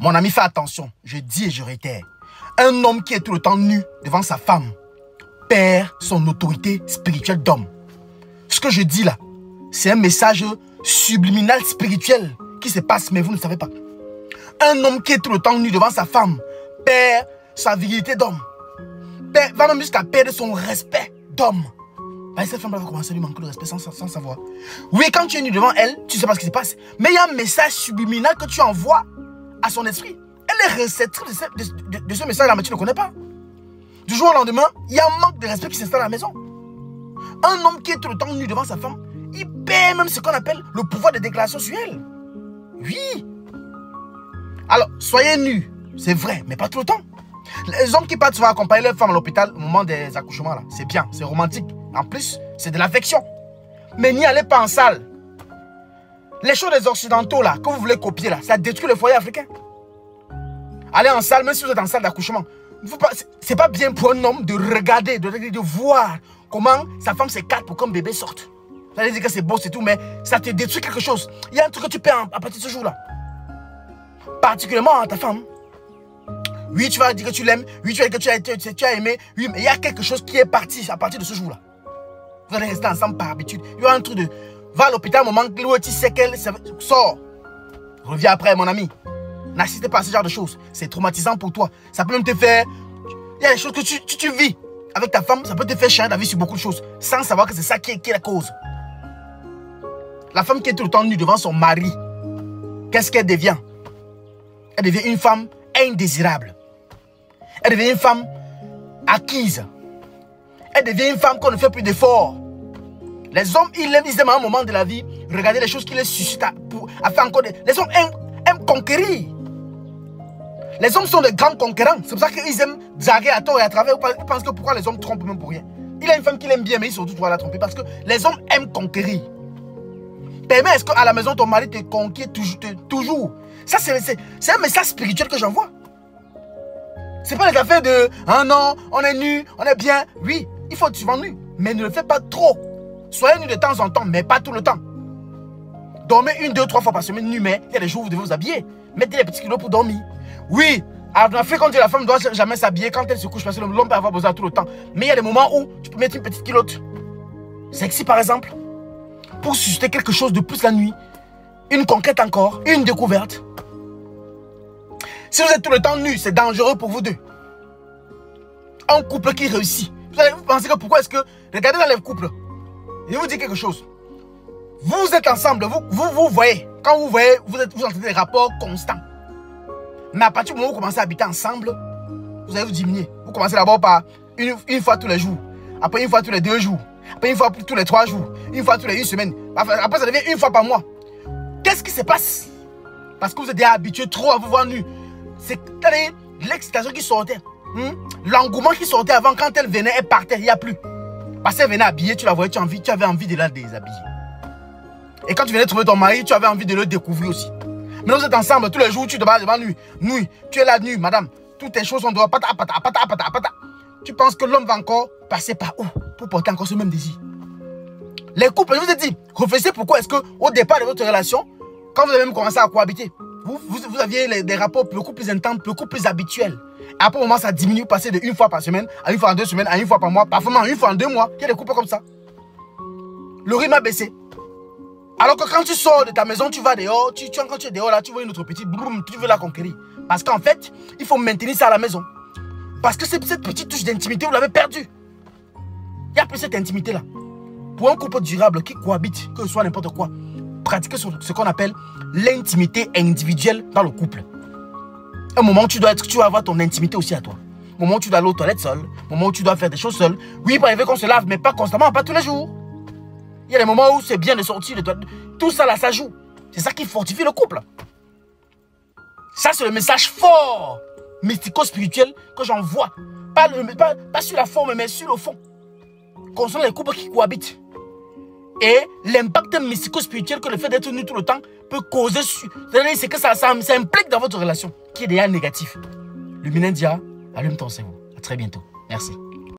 Mon ami, fais attention. Je dis et je réitère. Un homme qui est tout le temps nu devant sa femme perd son autorité spirituelle d'homme. Ce que je dis là, c'est un message subliminal spirituel qui se passe, mais vous ne savez pas. Un homme qui est tout le temps nu devant sa femme perd sa virilité d'homme. Va même jusqu'à perdre son respect d'homme. Cette femme va commencer à lui manquer de respect sans savoir. Oui, quand tu es nu devant elle, tu ne sais pas ce qui se passe. Mais il y a un message subliminal que tu envoies à son esprit. Elle est réceptrice de ce message-là, mais tu ne connais pas. Du jour au lendemain, il y a un manque de respect qui s'installe à la maison. Un homme qui est tout le temps nu devant sa femme, il perd même ce qu'on appelle le pouvoir de déclaration sur elle. Oui. Alors, soyez nus, c'est vrai, mais pas tout le temps. Les hommes qui partent souvent accompagner leurs femmes à l'hôpital au moment des accouchements, là, c'est bien, c'est romantique. En plus, c'est de l'affection. Mais n'y allez pas en salle. Les choses des occidentaux, là, que vous voulez copier, là, ça détruit le foyer africain. Allez en salle, même si vous êtes en salle d'accouchement. C'est pas bien pour un homme de regarder, de voir comment sa femme s'écarte pour qu'un bébé sorte. Ça veut dire que c'est beau, c'est tout, mais ça te détruit quelque chose. Il y a un truc que tu perds à partir de ce jour-là. Particulièrement à ta femme. Oui, tu vas dire que tu l'aimes. Oui, tu vas dire que tu as aimé. Oui, mais il y a quelque chose qui est parti à partir de ce jour-là. Vous allez rester ensemble par habitude. Il y a un truc de... Va à l'hôpital au moment où tu sais qu'elle sort. Reviens après, mon ami. N'assistez pas à ce genre de choses. C'est traumatisant pour toi. Ça peut même te faire... Il y a des choses que tu vis avec ta femme. Ça peut te faire changer ta vie sur beaucoup de choses. Sans savoir que c'est ça qui est la cause. La femme qui est tout le temps nue devant son mari. Qu'est-ce qu'elle devient? Elle devient une femme indésirable. Elle devient une femme acquise. Elle devient une femme qu'on ne fait plus d'efforts. Les hommes, ils aiment à un moment de la vie regarder les choses qui les suscitent à faire encore des... Les hommes aiment conquérir. Les hommes sont de grands conquérants. C'est pour ça qu'ils aiment draguer à tort et à travers. Ils pensent que pourquoi les hommes trompent même pour rien. Il a une femme qu'il aime bien, mais il surtout doit la tromper parce que les hommes aiment conquérir. Mais est-ce qu'à la maison, ton mari te conquiert toujours? Ça, c'est un message spirituel que j'envoie. C'est pas les affaires de « Ah non, on est nu, on est bien ». Oui, il faut être souvent nu, mais ne le faites pas trop. Soyez nu de temps en temps, mais pas tout le temps. Dormez 1, 2, 3 fois par semaine nu, mais il y a des jours où vous devez vous habiller. Mettez les petits kilos pour dormir. Oui, en Afrique, on dit que la femme ne doit jamais s'habiller quand elle se couche parce que l'homme peut avoir besoin tout le temps. Mais il y a des moments où tu peux mettre une petite culotte. Sexy par exemple. Pour susciter quelque chose de plus la nuit. Une conquête encore, une découverte. Si vous êtes tout le temps nu, c'est dangereux pour vous deux. Un couple qui réussit. Vous pensez que pourquoi est-ce que... Regardez dans les couples. Je vous dis quelque chose. Vous êtes ensemble, vous voyez. Quand vous voyez, vous entretenez des rapports constants. Mais à partir du moment où vous commencez à habiter ensemble, vous allez vous diminuer. Vous commencez d'abord par une fois tous les jours. Après une fois tous les 2 jours. Après une fois tous les 3 jours. Une fois tous les 1 semaine. Après ça devient une fois par mois. Qu'est-ce qui se passe? Parce que vous êtes déjà habitué trop à vous voir nus. C'est l'excitation qui sortait. L'engouement qui sortait avant, quand elle venait, elle partait, il n'y a plus. Parce qu'elle venait habillée, tu la voyais, tu avais envie de la déshabiller. Et quand tu venais trouver ton mari, tu avais envie de le découvrir aussi. Maintenant vous êtes ensemble tous les jours, tu te bats devant lui. Nuit, tu es là nu, madame. Toutes tes choses sont dehors, pata. Tu penses que l'homme va encore passer par où pour porter encore ce même désir? Les couples, je vous ai dit, réfléchissez pourquoi est-ce qu'au départ de votre relation, quand vous avez même commencé à cohabiter, vous aviez des rapports beaucoup plus intenses, beaucoup plus habituels. Et après, au moment, ça diminue, passer de 1 fois par semaine, à 1 fois en 2 semaines, à 1 fois par mois, parfois même 1 fois en 2 mois. Il y a des couples comme ça. Le rythme a baissé. Alors que quand tu sors de ta maison, tu vas dehors, quand tu es dehors, là, tu vois une autre petite, boum, tu veux la conquérir. Parce qu'en fait, il faut maintenir ça à la maison. Parce que cette petite touche d'intimité, vous l'avez perdue. Il n'y a plus cette intimité-là. Pour un couple durable qui cohabite, que ce soit n'importe quoi, pratiquer ce qu'on appelle l'intimité individuelle dans le couple. Un moment où tu vas avoir ton intimité aussi à toi. Un moment où tu dois aller aux toilettes seul. Un moment où tu dois faire des choses seul. Oui, il peut arriver qu'on se lave, mais pas constamment, pas tous les jours. Il y a des moments où c'est bien de sortir de toilette. Tout ça là, ça joue. C'est ça qui fortifie le couple. Ça, c'est le message fort, mystico-spirituel que j'envoie. Pas sur la forme, mais sur le fond. Concernant les couples qui cohabitent. Et l'impact mystico-spirituel que le fait d'être nu tout le temps peut causer. C'est que ça implique dans votre relation, qui est déjà négatif. Luminendia, allume ton cerveau. À très bientôt. Merci.